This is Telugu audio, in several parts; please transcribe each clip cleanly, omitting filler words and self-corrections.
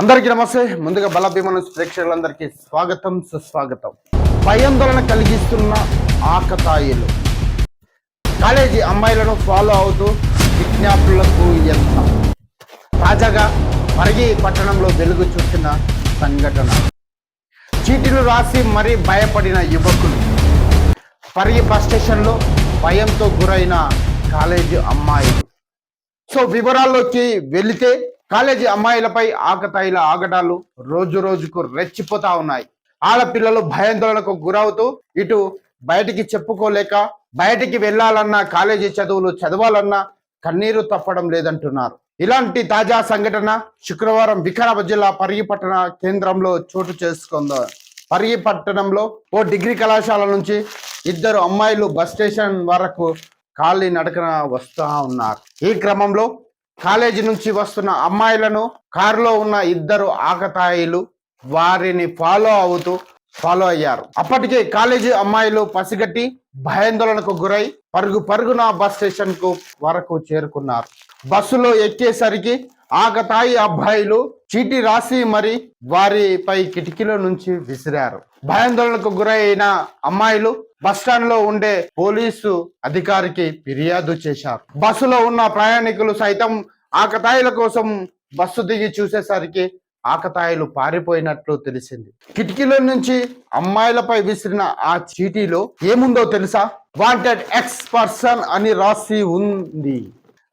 అందరికీ నమస్తే. ముందుగా బలభీమను ప్రేక్షకులందరికీ స్వాగతం సుస్వాగతం. భయాందోళన కలిగిస్తున్న ఆకతాయిలు కాలేజీ అమ్మాయిలను ఫాలో అవుతూ విజ్ఞాపులకు ఎంత తాజాగా పరిగి పట్టణంలో వెలుగు చూసిన సంఘటన. చీటీలు రాసి మరీ భయపడిన యువకులు. పరిగి బస్ స్టేషన్లో భయంతో గురైన కాలేజీ అమ్మాయిలు. సో వివరాల్లోకి వెళితే కాలేజీ అమ్మాయిలపై ఆకతాయిల ఆగడాలు రోజు రోజుకు రెచ్చిపోతా ఉన్నాయి. ఆడపిల్లలు భయాందోళనకు గురవుతూ ఇటు బయటికి చెప్పుకోలేక బయటికి వెళ్ళాలన్నా కాలేజీ చదువులు చదవాలన్నా కన్నీరు తప్పడం లేదంటున్నారు. ఇలాంటి తాజా సంఘటన శుక్రవారం వికారాబాద్ జిల్లా పరిగి పట్టణ కేంద్రంలో చోటు చేసుకుంది. పరిగి పట్టణంలో ఓ డిగ్రీ కళాశాల నుంచి ఇద్దరు అమ్మాయిలు బస్ స్టేషన్ వరకు కాలి నడకన వస్తూ ఉన్నారు. ఈ క్రమంలో కాలేజీ నుంచి వస్తున్న అమ్మాయిలను కారులో ఉన్న ఇద్దరు ఆకతాయిలు వారిని ఫాలో అయ్యారు. అప్పటికే కాలేజీ అమ్మాయిలు పసిగట్టి భయాందోళనకు గురై పరుగున బస్ స్టేషన్ కు వరకు చేరుకున్నారు. బస్సులో ఎక్కేసరికి ఆకతాయి అబ్బాయిలు చీటీ రాసి మరి వారిపై కిటికీల నుంచి విసిరారు. భయాందోళనకు గురైన అమ్మాయిలు బస్టాండ్ లో ఉండే పోలీసు అధికారికి ఫిర్యాదు చేశారు. బస్సులో ఉన్న ప్రయాణికులు సైతం ఆకతాయిల కోసం బస్సు దిగి చూసేసరికి ఆకతాయిలు పారిపోయినట్లు తెలిసింది. కిటికీల నుంచి అమ్మాయిలపై విసిరిన ఆ చీటీలో ఏముందో తెలుసా? వాంటెడ్ ఎక్స్ పర్సన్ అని రాసి ఉంది.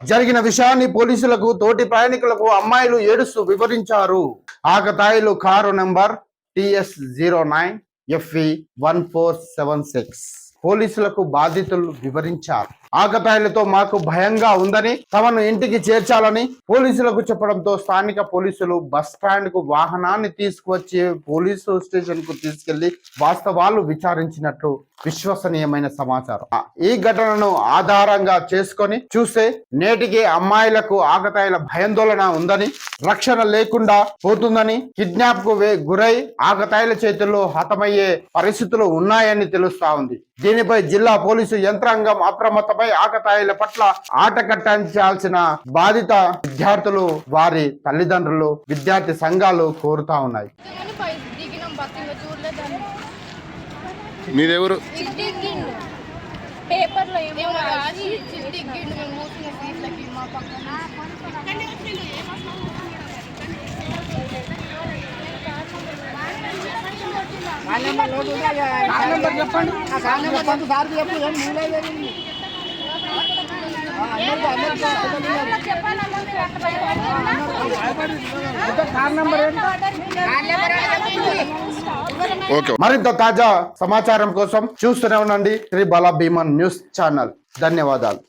జరిగిన విషయాన్ని పోలీసులకు తోటి ప్రయాణికులకు అమ్మాయిలు ఏడుస్తూ వివరించారు. ఆకతాయిలు కారు నెంబర్ TS09 FE 1476 పోలీసులకు బాధితులు వివరించారు. ఆకతాయిలతో మాకు భయంగా ఉందని తమను ఇంటికి చేర్చాలని పోలీసులకు చెప్పడంతో స్థానిక పోలీసులు బస్ స్టాండ్ కు వాహనాన్ని తీసుకువచ్చి పోలీసు స్టేషన్ కు తీసుకెళ్లి వాస్తవాలు విచారించినట్లు విశ్వసనీయమైన సమాచారం. ఈ ఘటనను ఆధారంగా చేసుకొని చూస్తే నేటికి అమ్మాయిలకు ఆకతాయిల భయాందోళన ఉందని, రక్షణ లేకుండా పోతుందని, కిడ్నాప్ కు గురై ఆకతాయిల చేతుల్లో హతమయ్యే పరిస్థితులు ఉన్నాయని తెలుస్తా ఉంది. దీనిపై జిల్లా పోలీసు యంత్రాంగం అప్రమత్తమై ఆకతాయిల పట్ల ఆట కట్టించాల్సిన బాధిత విద్యార్థులు, వారి తల్లిదండ్రులు, విద్యార్థి సంఘాలు కోరుతా ఉన్నాయి. మీరెవరు? పేపర్లో ఏమో రాసి చిట్టిగ్గిండు. మేము మూసిన సీట్లకి మా పక్కన చెప్పండి. ఆ కార్ నెంబర్ కొంత సార్కి చెప్పు. ఏం మూలే మరింత తాజా సమాచారం కోసం చూస్తూనే ఉండండి శ్రీ బలభీమన్ న్యూస్ ఛానల్. ధన్యవాదాలు.